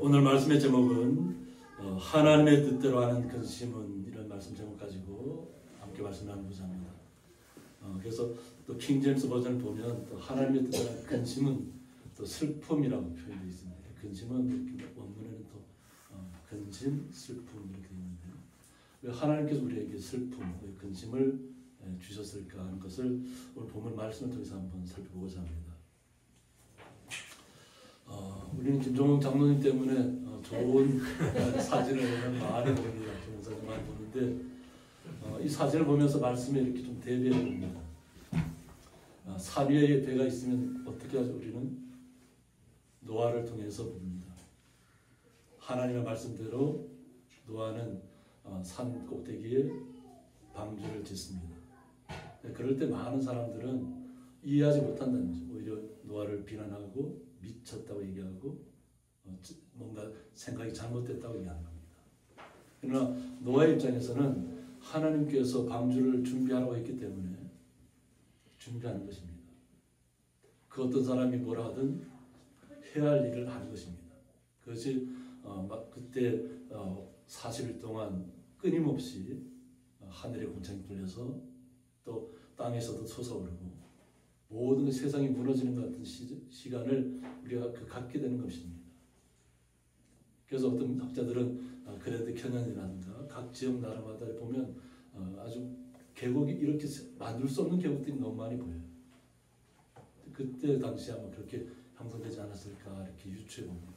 오늘 말씀의 제목은 하나님의 뜻대로 하는 근심은, 이런 말씀 제목 가지고 함께 말씀 나누고자 합니다. 그래서 또 킹제임스 버전을 보면 또 하나님의 뜻대로 하는 근심은 또 슬픔이라고 표현되어 있습니다. 근심은 이렇게 원문에는 또 근심, 슬픔 이렇게 되어 있는데요. 왜 하나님께서 우리에게 슬픔, 근심을 주셨을까 하는 것을 오늘 본문 말씀을 통해서 한번 살펴보고자 합니다. 우리는 김종욱 장로님 때문에 좋은 사진을 많이 봅니다. 좋은 사진 많이 보는데 이 사진을 보면서 말씀에 이렇게 좀 대비해 봅니다. 산 위에 배가 있으면 어떻게 하죠? 우리는 노아를 통해서 봅니다. 하나님의 말씀대로 노아는 산 꼭대기에 방주를 짓습니다. 그럴 때 많은 사람들은 이해하지 못한다는 거죠. 오히려 노아를 비난하고 미쳤다고 얘기하고 뭔가 생각이 잘못됐다고 얘기하는 겁니다. 그러나 노아의 입장에서는 하나님께서 방주를 준비하라고 했기 때문에 준비하는 것입니다. 그 어떤 사람이 뭐라 하든 해야 할 일을 하는 것입니다. 그것이 그때 40일 동안 끊임없이 하늘의 궁창이 뚫려서 또 땅에서도 솟아오르고 모든 세상이 무너지는 것 같은 시간을 우리가 갖게 되는 것입니다. 그래서 어떤 학자들은 그레드 캐년이라든가 각 지역 나라마다 보면 아주 계곡이 이렇게 만들 수 없는 계곡들이 너무 많이 보여요. 그때 당시 아마 그렇게 형성되지 않았을까 이렇게 유추해 봅니다.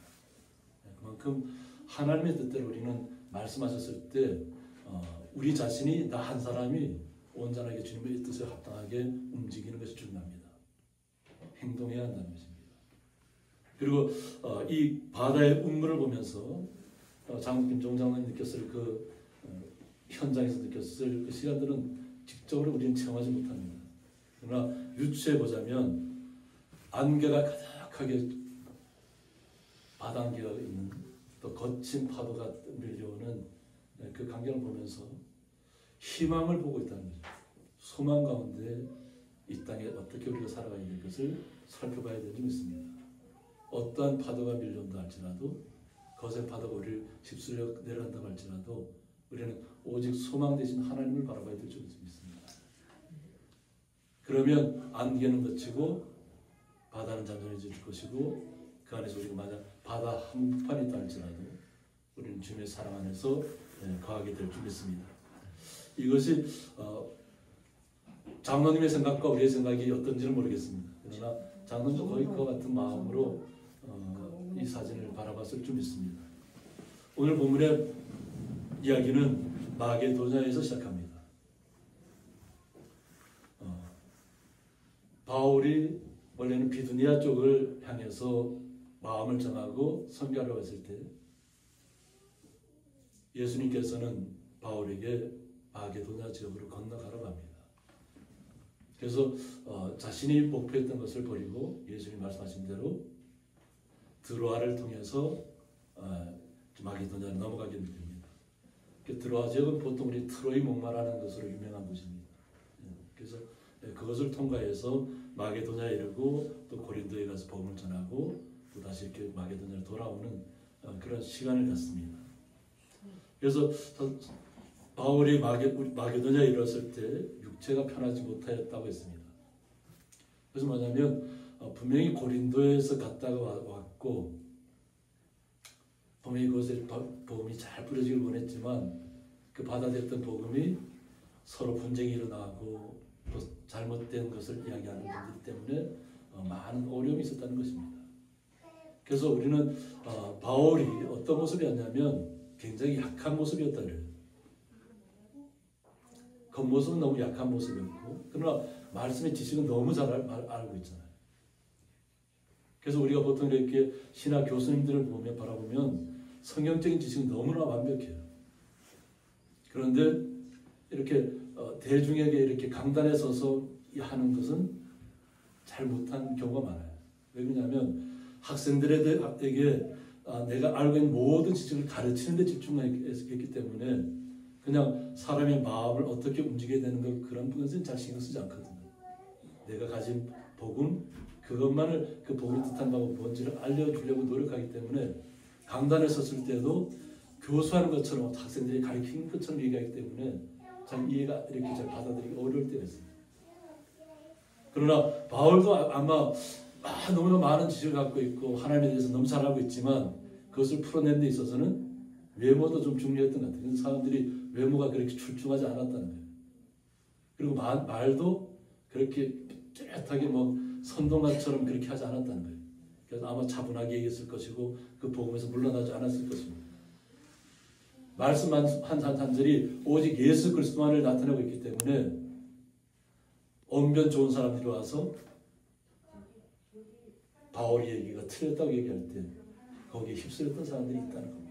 그만큼 하나님의 뜻대로 우리는 말씀하셨을 때 우리 자신이, 나 한 사람이 온전하게 주님의 뜻에 합당하게 움직이는 것이 중요합니다. 행동해야 한다는 것입니다. 그리고 이 바다의 운물을 보면서 김종욱 장로님 느꼈을 그 현장에서 느꼈을 그 시간들은 직접으로 우리는 체험하지 못합니다. 그러나 유추해 보자면 안개가 가득하게 바닷안개가 있는, 또 거친 파도가 밀려오는 그 광경을 보면서 희망을 보고 있다는 거죠. 소망 가운데 이 땅에 어떻게 우리가 살아가야 될 것을 살펴봐야 되지 믿습니다. 어떠한 파도가 밀려온다 할지라도, 거센 파도가 우리를 휩쓸려 내려간다 할지라도 우리는 오직 소망 대신 하나님을 바라봐야 될 줄 믿습니다. 그러면 안개는 거치고 바다는 잔잔해질 것이고, 그 안에서 우리가 만약 바다 한복판이 있다 할지라도 우리는 주님의 사랑 안에서 거하게 될 줄 믿습니다. 이것이 장로님의 생각과 우리의 생각이 어떤지는 모르겠습니다. 그러나 장로님도 거의 그와 같은 마음으로 이 사진을 바라봤을 줄 믿습니다. 오늘 본문의 이야기는 마게도냐에서 시작합니다. 바울이 원래는 비두니아 쪽을 향해서 마음을 정하고 선교하러 왔을 때 예수님께서는 바울에게 마게도냐 지역으로 건너가라고 합니다. 그래서 자신이 목표했던 것을 버리고 예수님이 말씀하신 대로 드로아를 통해서 마게도냐로 넘어가게 됩니다. 드로아 지역은 보통 우리 트로이 목마라는 것으로 유명한 곳입니다. 그래서 그것을 통과해서 마게도냐에 이르고 또 고린도에 가서 복음을 전하고 또 다시 이렇게 마게도냐로 돌아오는 그런 시간을 갖습니다. 그래서 바울이 마게도냐에 이르렀을 때 육체가 편하지 못하였다고 했습니다. 그래서 뭐냐면 분명히 고린도에서 갔다가 왔고 분명히 그것에 복음이 잘 뿌려지길 원했지만 그 받아들였던 복음이 서로 분쟁이 일어나고 또 잘못된 것을 이야기하는 분들 때문에 많은 어려움이 있었다는 것입니다. 그래서 우리는 바울이 어떤 모습이었냐면 굉장히 약한 모습이었다 그래요. 겉모습은 너무 약한 모습이었고, 그러나 말씀의 지식은 너무 잘 알고 있잖아요. 그래서 우리가 보통 이렇게 신학 교수님들을 바라보면 성경적인 지식은 너무나 완벽해요. 그런데 이렇게 대중에게 이렇게 강단에 서서 하는 것은 잘 못한 경우가 많아요. 왜 그러냐면 학생들에게 내가 알고 있는 모든 지식을 가르치는 데 집중했기 때문에 그냥 사람의 마음을 어떻게 움직여야 되는 것, 그런 것은 잘 신경 쓰지 않거든요. 내가 가진 복음, 그것만을 그 복음이 뜻한 바가 뭔지를 알려주려고 노력하기 때문에 강단에 섰을 때도 교수하는 것처럼 학생들이 가르치는 것처럼 얘기하기 때문에 참 이해가 이렇게 잘 받아들이기 어려울 때가 있습니다. 그러나 바울도 아마 너무나 많은 지식을 갖고 있고 하나님에 대해서 너무 잘 알고 있지만 그것을 풀어내는 데 있어서는 외모도 좀 중요했던 것 같아요. 사람들이 외모가 그렇게 출중하지 않았다는 거예요. 그리고 말도 그렇게 뚜렷하게 뭐 선동가처럼 그렇게 하지 않았다는 거예요. 그래서 아마 차분하게 얘기했을 것이고 그 복음에서 물러나지 않았을 것입니다. 말씀 한 절이 오직 예수 그리스도만을 나타내고 있기 때문에 언변 좋은 사람들이 와서 바울이 얘기가 틀렸다고 얘기할 때 거기에 휩쓸렸던 사람들이 있다는 겁니다.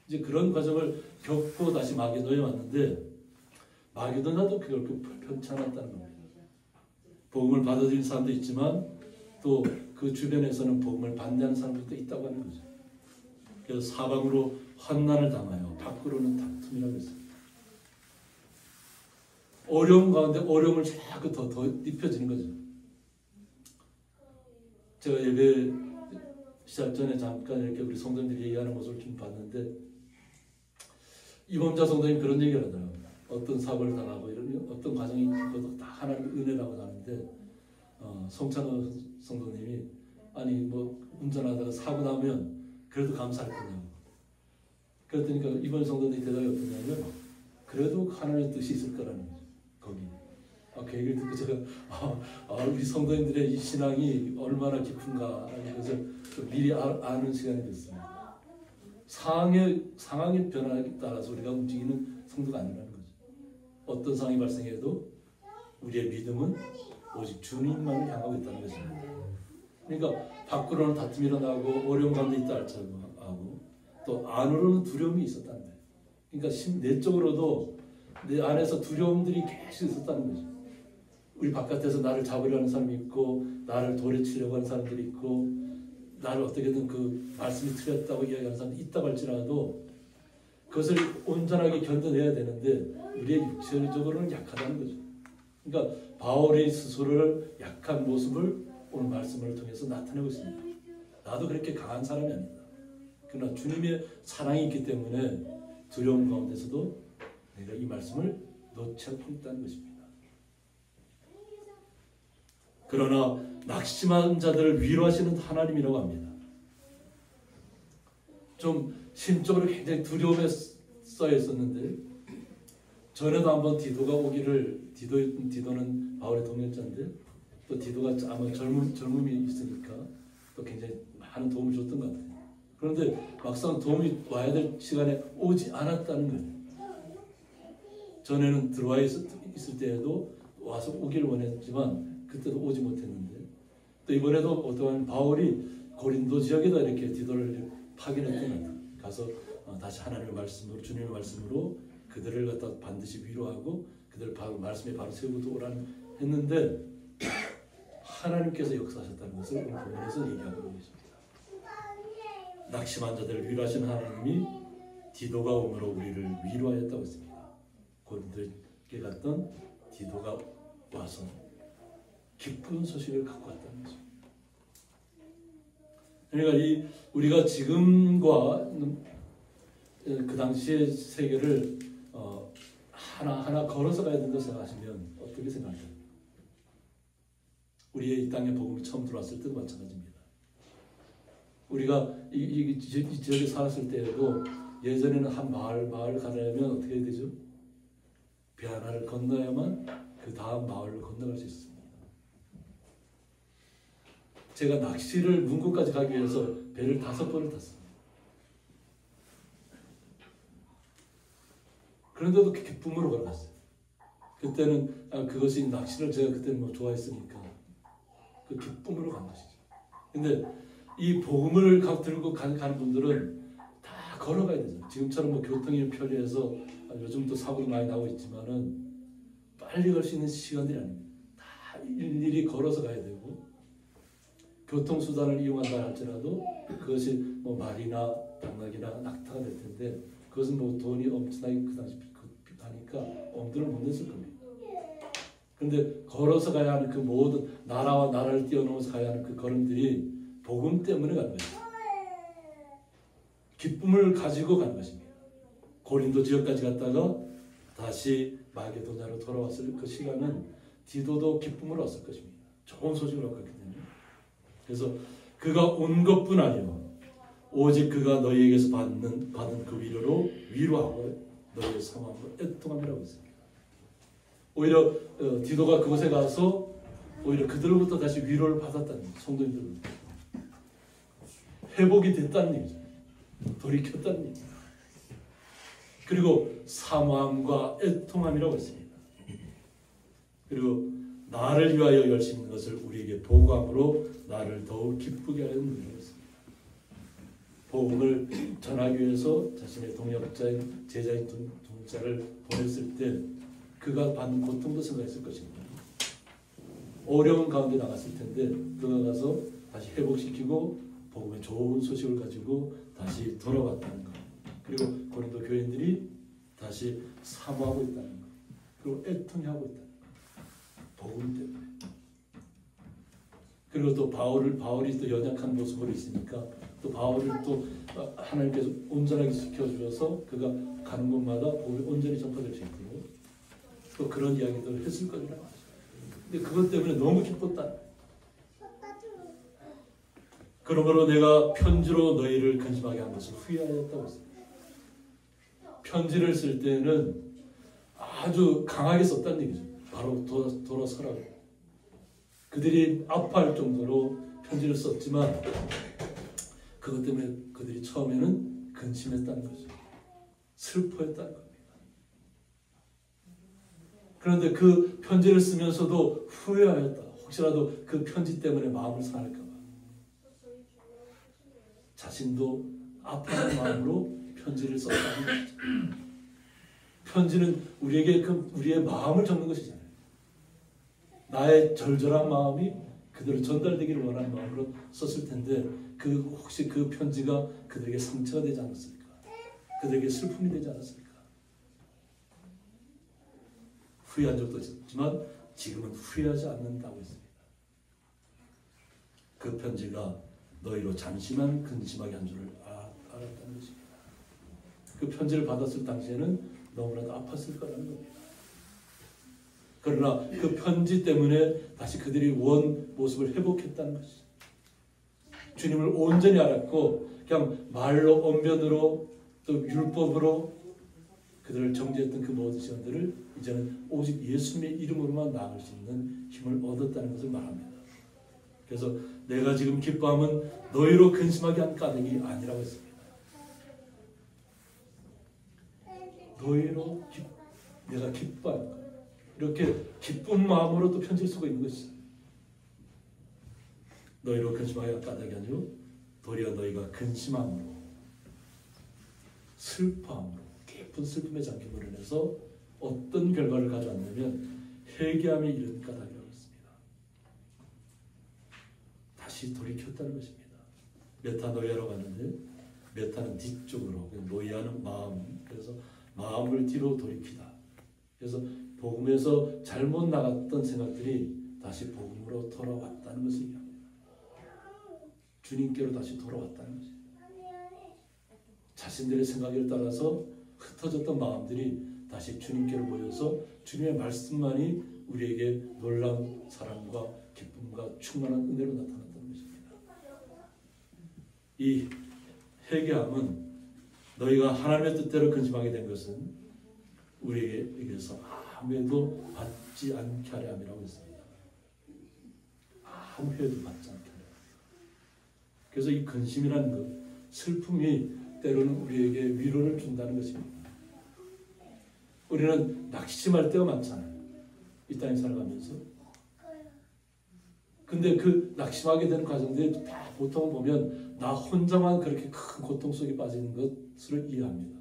이제 그런 과정을 겪고 다시 마게도냐에 왔는데 마게도냐도 결국 편치 않았다는 겁니다. 복음을 받아들인 사람도 있지만 또 그 주변에서는 복음을 반대하는 사람들도 있다고 하는 거죠. 그래서 사방으로 환난을 당하여 밖으로는 다툼이라고 했습니다. 어려움 가운데 어려움을 자꾸 더 입혀지는 거죠. 제가 예배 시작 전에 잠깐 이렇게 우리 성도님들이 얘기하는 모습을 좀 봤는데 이범자 성도님 그런 얘기를 하더라고요. 어떤 사고를 당하고 이런 어떤 과정이 있어도 다 하나님의 은혜라고 하는데 송찬호 성도님이 아니 뭐 운전하다가 사고 나면 그래도 감사할 거냐고. 그랬더니 이번 성도님이 대답이 어떠냐면 그래도 하나님의 뜻이 있을 거라는 거죠. 거기. 그 얘기를 듣고 제가 우리 성도님들의 이 신앙이 얼마나 깊은가 그래서 미리 아는 시간이 됐습니다. 상황의 변화에 따라서 우리가 움직이는 성도가 아니라는 거죠. 어떤 상황이 발생해도 우리의 믿음은 오직 주님만을 향하고 있다는 것입니다. 그러니까 밖으로는 다툼이 일어나고 어려움 가운데 있다 할지라도 또 안으로는 두려움이 있었다는 거예요. 그러니까 내적으로도 내 안에서 두려움들이 계속 있었다는 거죠. 우리 바깥에서 나를 잡으려는 사람이 있고 나를 돌에 치려고 하는 사람들이 있고 나를 어떻게든 그 말씀이 틀렸다고 이야기하는 사람이 있다고 할지라도 그것을 온전하게 견뎌내야 되는데 우리의 육체적으로는 약하다는 거죠. 그러니까 바울의 스스로를 약한 모습을 오늘 말씀을 통해서 나타내고 있습니다. 나도 그렇게 강한 사람이 아니다. 그러나 주님의 사랑이 있기 때문에 두려움 가운데서도 내가 이 말씀을 놓지 않고 있다는 것입니다. 그러나 낙심한 자들을 위로하시는 하나님이라고 합니다. 좀 심적으로 굉장히 두려움에 쌓여 있었는데 전에도 한번 디도가 오기를 디도는 바울의 동역자인데 또 디도가 아마 젊음이 있으니까 또 굉장히 많은 도움을 줬던 것 같아요. 그런데 막상 도움이 와야 될 시간에 오지 않았다는 거예요. 전에는 들어와 있을 때에도 와서 오기를 원했지만 그때도 오지 못했는데 또 이번에도 어떠한 바울이 고린도 지역에다 이렇게 디도를 파견했던 것 같아요. 가서 다시 하나님의 말씀으로 주님의 말씀으로 그들을 갖다 반드시 위로하고 그들을 말씀에 바로 세우고 오라는 했는데 하나님께서 역사하셨다는 것을 오늘 본문에서 얘기하고 계십니다. 낙심한 자들을 위로하시는 하나님이 디도가 오므로 우리를 위로하였다고 했습니다. 고린도에 갔던 디도가 와서 기쁜 소식을 갖고 왔다는 거죠. 그러니까 우리가 지금과 그 당시의 세계를 하나하나 걸어서 가야 된다고 생각하시면 어떻게 생각하세요? 우리의 이 땅에 복음이 처음 들어왔을 때도 마찬가지입니다. 우리가 이 지역에 살았을 때에도 예전에는 한 마을 가려면 어떻게 해야 되죠? 배 하나를 건너야만 그 다음 마을을 건너갈 수 있습니다. 제가 낚시를 문구까지 가기 위해서 배를 5번을 탔습니다. 그런데도 기쁨으로 걸어갔어요. 그때는 그것이 낚시를 제가 그때는 뭐 좋아했으니까 그 기쁨으로 간 것이죠. 근데 이 복음을 들고 가는 분들은 다 걸어가야 되죠. 지금처럼 뭐 교통이 편리해서 요즘 또 사고도 많이 나고 있지만은 빨리 갈 수 있는 시간들이 아닙니다. 다 일일이 걸어서 가야 되고 교통수단을 이용한다 할지라도 그것이 뭐 말이나 당나귀나 낙타가 될 텐데 그것은 뭐 돈이 엄청나게 그 당시 하니까 엄두를 못 냈을 겁니다. 근데 걸어서 가야 하는 그 모든 나라와 나라를 뛰어넘어서 가야 하는 그 걸음들이 복음 때문에 가는 것입니다. 기쁨을 가지고 가는 것입니다. 고린도 지역까지 갔다가 다시 마게도냐로 돌아왔을 그 시간은 디도도 기쁨을 얻을 것입니다. 좋은 소식을 얻었거든요. 그래서 그가 온 것뿐 아니요 오직 그가 너희에게서 받은 그 위로로 위로하고 너희의 상황으로 애통함이라고 했습니다. 오히려 디도가 그곳에 가서 오히려 그들로부터 다시 위로를 받았다는 거예요. 성도님들로부터 회복이 됐다는 얘기죠. 돌이켰다는 얘기죠. 그리고 사모함과 애통함이라고 했습니다. 그리고 나를 위하여 열심히 있는 것을 우리에게 보고함으로 나를 더욱 기쁘게 하는 일이라고 했습니다. 복음을 전하기 위해서 자신의 동역자인 제자인 동자를 보냈을 때 그가 받는 고통도 생각했을 것입니다. 어려운 가운데 나갔을 텐데 그가 가서 다시 회복시키고 복음의 좋은 소식을 가지고 다시 돌아왔다는 것. 그리고 고린도 교인들이 다시 사모하고 있다는 것. 그리고 애통하고 있다는 것. 복음 때문에. 그리고 또 바울이 또 연약한 모습으로 있으니까 또 바울을 또 하나님께서 온전하게 지켜주셔서 그가 가는 곳마다 복음이 온전히 전파될 수 있고 또 그런 이야기들을 했을 거라고 하죠. 근데 그것 때문에 너무 기뻤다. 그러므로 내가 편지로 너희를 근심하게 한 것을 후회하였다고 했습니다. 편지를 쓸 때는 아주 강하게 썼다는 얘기죠. 바로 돌아서라고. 그들이 아파할 정도로 편지를 썼지만 그것 때문에 그들이 처음에는 근심했다는 거죠. 슬퍼했다는 겁니다. 그런데 그 편지를 쓰면서도 후회하였다. 혹시라도 그 편지 때문에 마음을 상할까 봐. 자신도 아파하는 마음으로 편지를 썼다는 것이죠. 편지는 우리에게 우리의 마음을 적는 것이잖아요. 나의 절절한 마음이 그대로 전달되기를 원하는 마음으로 썼을 텐데 혹시 그 편지가 그들에게 상처가 되지 않았습니까? 그들에게 슬픔이 되지 않았습니까? 후회한 적도 있었지만 지금은 후회하지 않는다고 했습니다. 그 편지가 너희로 잠시만 근심하게 한 줄을 알았다는 것입니다. 그 편지를 받았을 당시에는 너무나도 아팠을 거라는 겁니다. 그러나 그 편지 때문에 다시 그들이 원 모습을 회복했다는 것이죠. 주님을 온전히 알았고 그냥 말로 언변으로 또 율법으로 그들을 정죄했던 그 모든 시간들을 이제는 오직 예수님의 이름으로만 나아갈 수 있는 힘을 얻었다는 것을 말합니다. 그래서 내가 지금 기뻐함은 너희로 근심하게 한 까닭이 아니라고 했습니다. 너희로 내가 기뻐할 거야. 이렇게 기쁜 마음으로 또 편지를 쓰고 있는 것이죠. 너희로 근심하게 한 까닭이 아니요 도리어 너희가 근심함으로 슬퍼함으로 깊은 슬픔의 장기로 인해서 어떤 결과를 가져왔냐면 회개함에 이른 까닭이라고 했습니다. 다시 돌이켰다는 것입니다. 메타노이아라고 하는데 메타는 뒤쪽으로 노이아는 마음 그래서 마음을 뒤로 돌이키다. 그래서 복음에서 잘못 나갔던 생각들이 다시 복음으로 돌아왔다는 것을 얘기합니다. 주님께로 다시 돌아왔다는 것입니다. 자신들의 생각에 따라서 흩어졌던 마음들이 다시 주님께로 모여서 주님의 말씀만이 우리에게 놀라운 사랑과 기쁨과 충만한 은혜로 나타났다는 것입니다. 이 회개함은 너희가 하나님의 뜻대로 근심하게 된 것은 우리에게서 아무에도 받지 않게 하려 함이라고 했습니다. 아무 해도 받지 않게 하려. 그래서 이 근심이라는 것, 슬픔이 때로는 우리에게 위로를 준다는 것입니다. 우리는 낙심할 때가 많잖아요. 이 땅에 살아가면서. 근데 그 낙심하게 되는 과정들이 다 보통 보면 나 혼자만 그렇게 큰 고통 속에 빠지는 것을 이해합니다.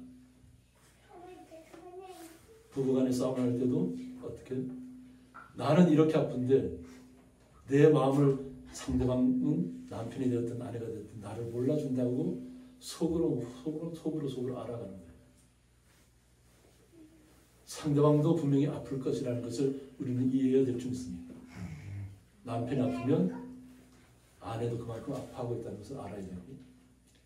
부부간에 싸움을 할 때도 어떻게 나는 이렇게 아픈데 내 마음을 상대방은 남편이 되었든 아내가 되었든 나를 몰라준다고 속으로 알아가는 거예요. 상대방도 분명히 아플 것이라는 것을 우리는 이해해야 될 줄 믿습니다. 남편이 아프면 아내도 그만큼 아파하고 있다는 것을 알아야 되고,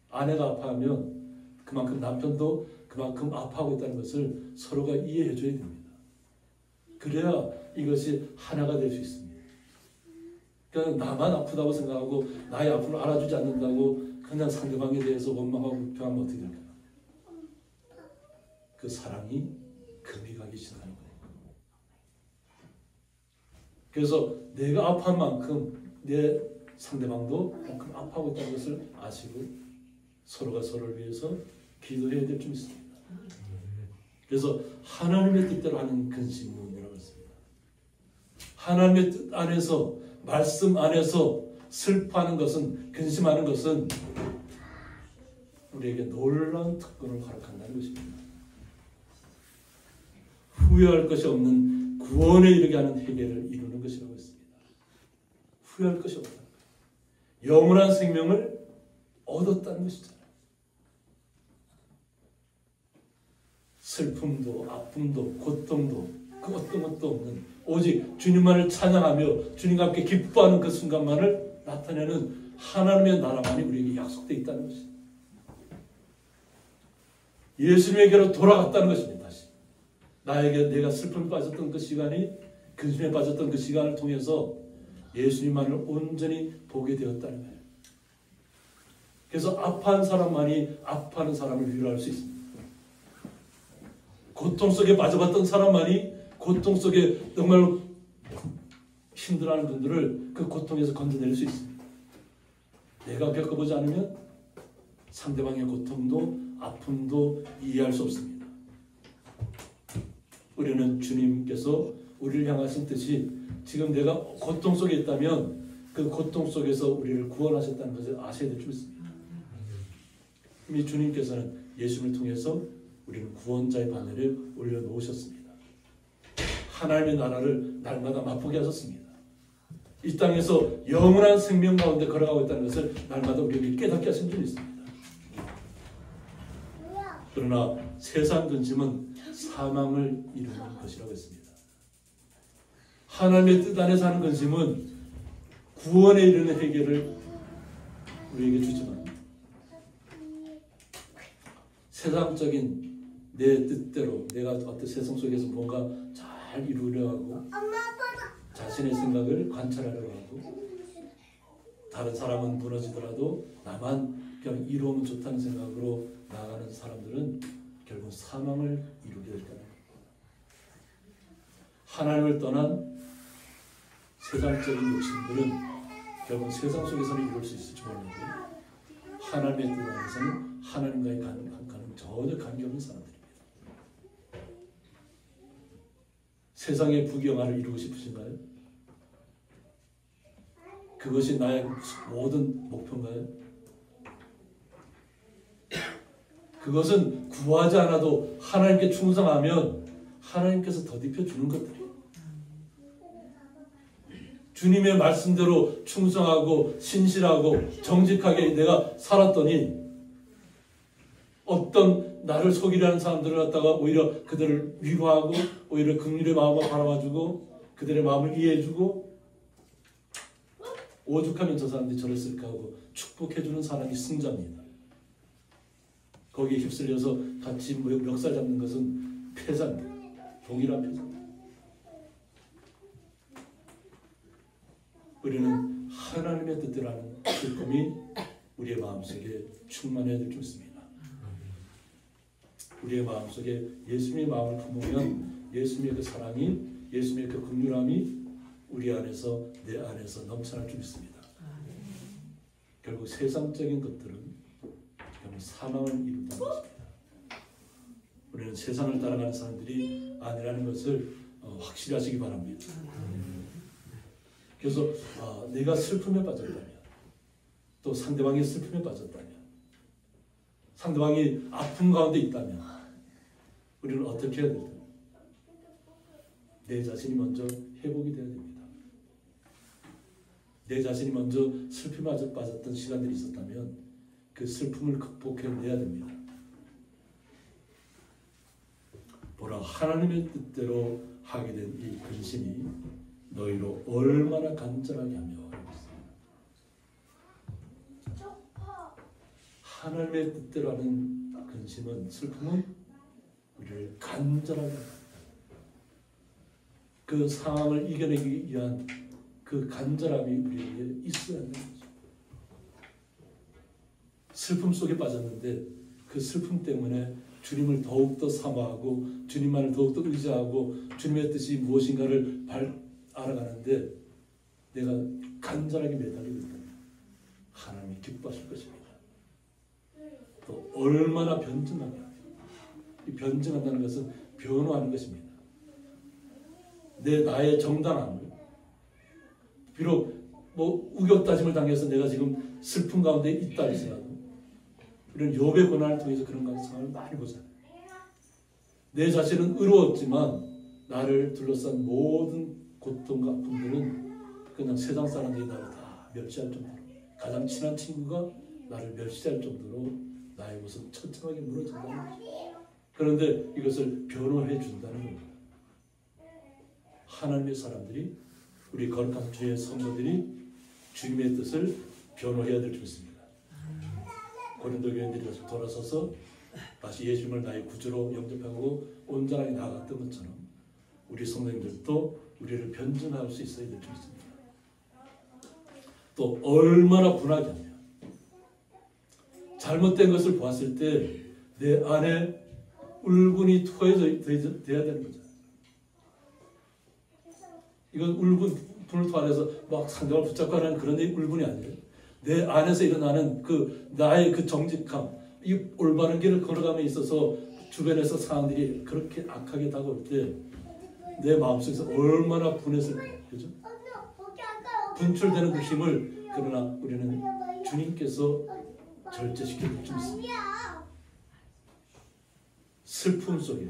아내가 아파하면 그만큼 남편도 그만큼 아파하고 있다는 것을 서로가 이해해 줘야 됩니다. 그래야 이것이 하나가 될 수 있습니다. 그러니까 나만 아프다고 생각하고 나의 아픔을 알아주지 않는다고 그냥 상대방에 대해서 원망하고 불평하면 어떻게 될까요? 그 사랑이 금이 가기 시작하는 거예요. 그래서 내가 아파한 만큼 내 상대방도 그만큼 아파하고 있다는 것을 아시고 서로가 서로를 위해서 기도해야 될 줄 믿습니다. 그래서 하나님의 뜻대로 하는 근심문이라고 했습니다. 하나님의 뜻 안에서, 말씀 안에서 슬퍼하는 것은, 근심하는 것은 우리에게 놀라운 특권을 허락한다는 것입니다. 후회할 것이 없는 구원에 이르게 하는 회개를 이루는 것이라고 했습니다. 후회할 것이 없다는 거예요. 영원한 생명을 얻었다는 것이잖아요. 슬픔도 아픔도 고통도 그 어떤 것도 없는 오직 주님만을 찬양하며 주님과 함께 기뻐하는 그 순간만을 나타내는 하나님의 나라만이 우리에게 약속되어 있다는 것입니다. 예수님에게로 돌아갔다는 것입니다. 다시 나에게 내가 슬픔에 빠졌던 그 시간이, 근심에 빠졌던 그 시간을 통해서 예수님만을 온전히 보게 되었다는 거예요. 그래서 아파한 사람만이 아파하는 사람을 위로할 수 있습니다. 고통 속에 빠져봤던 사람만이 고통 속에 정말 힘들어하는 분들을 그 고통에서 건져낼 수 있습니다. 내가 겪어보지 않으면 상대방의 고통도 아픔도 이해할 수 없습니다. 우리는 주님께서 우리를 향하신 뜻이 지금 내가 고통 속에 있다면 그 고통 속에서 우리를 구원하셨다는 것을 아셔야 될 줄 믿습니다. 이미 주님께서는 예수님을 통해서 우리는 구원자의 바늘을 올려놓으셨습니다. 하나님의 나라를 날마다 맛보게 하셨습니다. 이 땅에서 영원한 생명 가운데 걸어가고 있다는 것을 날마다 우리에게 깨닫게 하신 줄 믿습니다. 그러나 세상 근심은 사망을 이루는 것이라고 했습니다. 하나님의 뜻 안에서 하는 근심은 구원에 이르는 해결을 우리에게 주지만 세상적인 내 뜻대로 내가 어떤 세상 속에서 뭔가 잘 이루려 하고 자신의 생각을 관찰하려고 하고 다른 사람은 무너지더라도 나만 그냥 이루면 좋다는 생각으로 나아가는 사람들은 결국 사망을 이루게 될 거예요. 하나님을 떠난 세상적인 욕심들은 결국 세상 세상에서는 이룰 수 있을지 몰라도 하나님의 뜻 안에서는 하나님과의 관계는 전혀 관계없는 사람들입니다. 세상의 부귀영화를 이루고 싶으신가요? 그것이 나의 모든 목표인가요? 그것은 구하지 않아도 하나님께 충성하면 하나님께서 더딥혀 주는 것들이에요. 주님의 말씀대로 충성하고 신실하고 정직하게 내가 살았더니 어떤 나를 속이려 하는 사람들을 갖다가 오히려 그들을 위로하고 오히려 긍휼의 마음을 바라봐주고 그들의 마음을 이해해주고 오죽하면 저 사람들이 저랬을까 하고 축복해주는 사람이 승자입니다. 거기에 휩쓸려서 같이 멱살 잡는 것은 패자입니다. 동일한 패자입니다. 우리는 하나님의 뜻대로 하는 기쁨이 우리의 마음속에 충만해야 될 줄 믿습니다. 우리의 마음속에 예수님의 마음을 품으면 예수님의 그 사랑이 예수님의 그 긍휼함이 우리 안에서 내 안에서 넘쳐날 줄 믿습니다. 결국 세상적인 것들은 결국 사망을 이룬다는 것입니다. 우리는 세상을 따라가는 사람들이 아니라는 것을 확실히 하시기 바랍니다. 그래서 내가 슬픔에 빠졌다면 또 상대방이 슬픔에 빠졌다면 상대방이 아픔 가운데 있다면 우리는 어떻게 해야 될까요? 내 자신이 먼저 회복이 되어야 됩니다. 내 자신이 먼저 슬픔에 빠졌던 시간들이 있었다면 그 슬픔을 극복해내야 됩니다. 그러나 하나님의 뜻대로 하게 된 이 근심이 너희로 얼마나 간절하게 하며 하나님의 뜻대로 하는 근심은, 슬픔은 우리를 간절하게 합니다. 그 상황을 이겨내기 위한 그 간절함이 우리에게 있어야 하는 거죠. 슬픔 속에 빠졌는데 그 슬픔 때문에 주님을 더욱더 사모하고 주님만을 더욱더 의지하고 주님의 뜻이 무엇인가를 알아가는데 내가 간절하게 매달리고 있다면 하나님이 기뻐하실 것입니다. 또 얼마나 변증하냐. 이 변증한다는 것은 변화하는 것입니다. 나의 정당함을, 비록 우격다짐을 당해서 내가 지금 슬픔 가운데 있다 할지라도 이런 욥의 고난을 통해서 그런 상황을 많이 보잖아요. 내 자신은 의로웠지만 나를 둘러싼 모든 고통과 아픔들은 그냥 세상 사람들이 나를 다 멸시할 정도로, 가장 친한 친구가 나를 멸시할 정도로 나의 모습 처참하게 무너진다는 거죠. 그런데 이것을 변호해 준다는 겁니다. 하나님의 사람들이, 우리 거룩한 주의 성도들이 주님의 뜻을 변호해야 될 줄 믿습니다. 고린도 교인들이 다시 돌아서서 다시 예수님을 나의 구주로 영접하고 온전하게 나아갔던 것처럼 우리 성도님들도 우리를 변증할 수 있어야 될 줄 믿습니다. 또 얼마나 분하게 하며 잘못된 것을 보았을 때 내 안에 울분이 토해져야 되는 거죠. 이건 분을 토해서 막 상대방을 붙잡고 하는 그런 울분이 아니에요. 내 안에서 일어나는 나의 정직함, 이 올바른 길을 걸어감에 있어서 주변에서 상황들이 그렇게 악하게 다가올 때 내 마음속에서 얼마나 분했을까요? 그죠? 분출되는 그 힘을, 그러나 우리는 주님께서 절제시켜 줄 수 있습니다. 슬픔 속에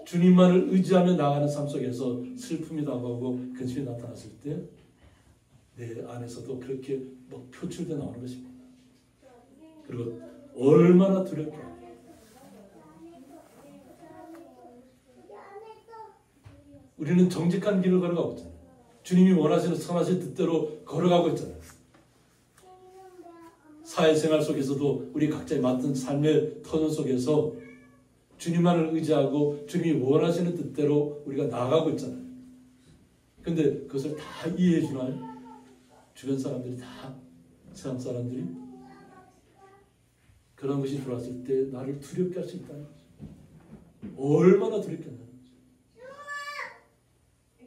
주님만을 의지하며 나가는 삶 속에서 슬픔이 다가오고 근심이 나타났을 때 내 안에서도 그렇게 표출되어 나오는 것입니다. 그리고 얼마나 두렵게 우리는 정직한 길을 걸어가고 있잖아요. 주님이 원하시는 선하신 뜻대로 걸어가고 있잖아요. 사회생활 속에서도 우리 각자의 맡은 삶의 터전 속에서 주님만을 의지하고 주님이 원하시는 뜻대로 우리가 나아가고 있잖아요. 그런데 그것을 다 이해해 주나요? 주변 사람들이 다, 세상 사람들이? 그런 것이 들어왔을 때 나를 두렵게 할 수 있다는 거죠. 얼마나 두렵게 한다는 거죠.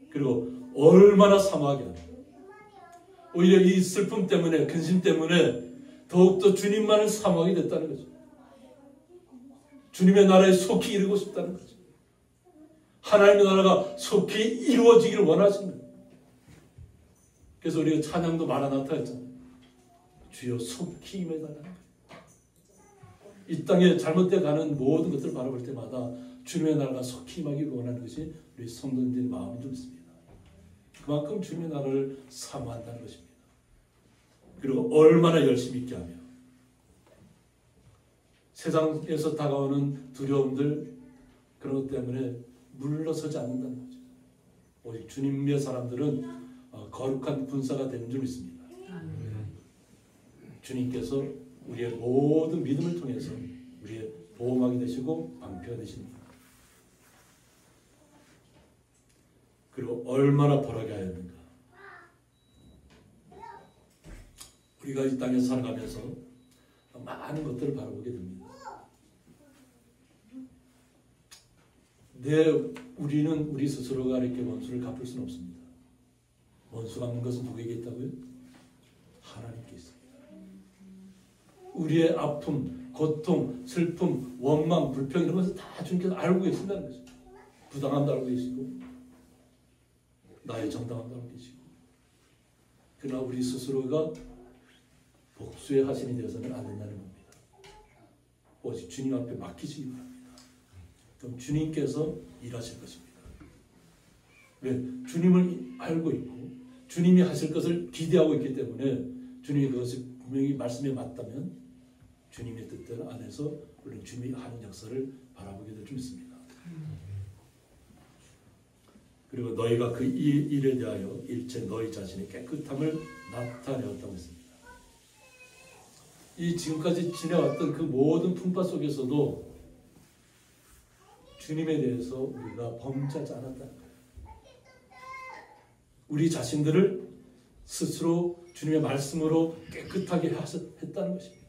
그리고 얼마나 사모하게 하는 거죠. 오히려 이 슬픔 때문에, 근심 때문에 더욱더 주님만을 사모하게 됐다는 거죠. 주님의 나라에 속히 이루고 싶다는 거죠. 하나님의 나라가 속히 이루어지기를 원하시는 거예요. 그래서 우리가 찬양도 마라나타 했잖아요. 주여 속히 임해달라는 거예요. 이 땅에 잘못되어 가는 모든 것들을 바라볼 때마다 주님의 나라가 속히 임하기를 원하는 것이 우리 성도님들의 마음인 줄 믿습니다. 그만큼 주님의 나라를 사모한다는 것입니다. 그리고 얼마나 열심히 있게 하며 세상에서 다가오는 두려움들, 그런 것 때문에 물러서지 않는다는 거죠. 오직 주님의 사람들은 거룩한 군사가 되는 줄 믿습니다. 주님께서 우리의 모든 믿음을 통해서 우리의 보호막이 되시고 방패가 되십니다. 그리고 얼마나 벌하게 하였는가. 우리가 이 땅에 살아가면서 많은 것들을 바라보게 됩니다. 우리는 우리 스스로가 이렇게 원수를 갚을 수는 없습니다. 원수 갚는 것은 누구에게 있다고요? 하나님께 있습니다. 우리의 아픔, 고통, 슬픔, 원망, 불평 이런 것을 다 주님께서 알고 계신다는 거죠. 부당함도 알고 계시고 나의 정당함도 알고 계시고, 그러나 우리 스스로가 복수의 하신이 되어서는 안 된다는 겁니다. 오직 주님 앞에 맡기시기 바랍니다. 그럼 주님께서 일하실 것입니다. 왜? 주님을 알고 있고 주님이 하실 것을 기대하고 있기 때문에 주님이 그것이 분명히 말씀에 맞다면 주님의 뜻대로 안에서 우리는 주님이 하는 역사를 바라보게 될 줄 믿습니다. 그리고 너희가 그 일에 대하여 일체 너희 자신의 깨끗함을 나타내었다고 했습니다. 이 지금까지 지내왔던 그 모든 풍파 속에서도 주님에 대해서 우리가 범죄하지 않았다는 거예요. 우리 자신들을 스스로 주님의 말씀으로 깨끗하게 했다는 것입니다.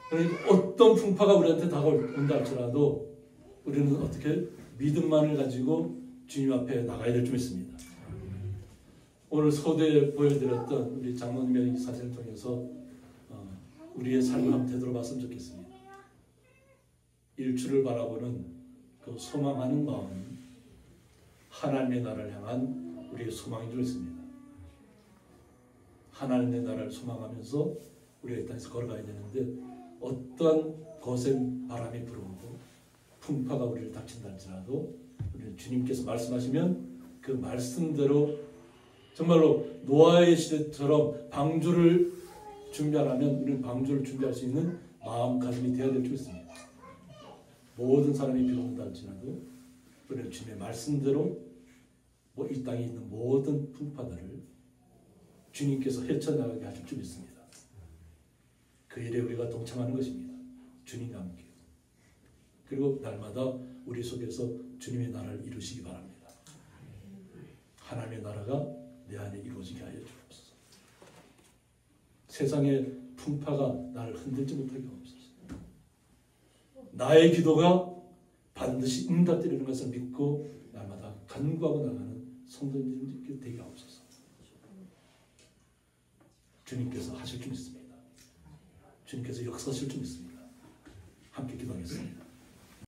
그러니까 어떤 풍파가 우리한테 다가온다 할지라도 우리는 어떻게 믿음만을 가지고 주님 앞에 나가야 될 줄 믿습니다. 오늘 서두에 보여드렸던 우리 장로님의 사진을 통해서 우리의 삶을 한번 되돌아봤으면 좋겠습니다. 일주를 바라보는 그 소망하는 마음, 하나님의 나라를 향한 우리의 소망인 줄 믿습니다. 하나님의 나라를 소망하면서 우리가 이 땅에서 걸어가야 되는데 어떠한 거센 바람이 불어오고 풍파가 우리를 닥친다 할지라도 우리는 주님께서 말씀하시면 그 말씀대로 정말로 노아의 시대처럼 방주를 준비하려면 우리는 방주를 준비할 수 있는 마음가짐이 되어야 될 줄 믿습니다. 모든 사람이 비온다 할지라도 우리는 주님의 말씀대로 이 땅에 있는 모든 풍파들을 주님께서 헤쳐나가게 하실 줄 믿습니다. 그 일에 우리가 동참하는 것입니다. 주님과 함께. 그리고 날마다 우리 속에서 주님의 나라를 이루시기 바랍니다. 하나님의 나라가 내 안에 이루어지게 하여 주옵소서. 세상의 풍파가 나를 흔들지 못하게 하옵소서. 나의 기도가 반드시 응답되는 것을 믿고 날마다 간구하고 나가는 성도님들이 되게 하옵소서. 주님께서 하실 줄 믿습니다. 주님께서 역사하실 줄 믿습니다. 함께 기도하겠습니다.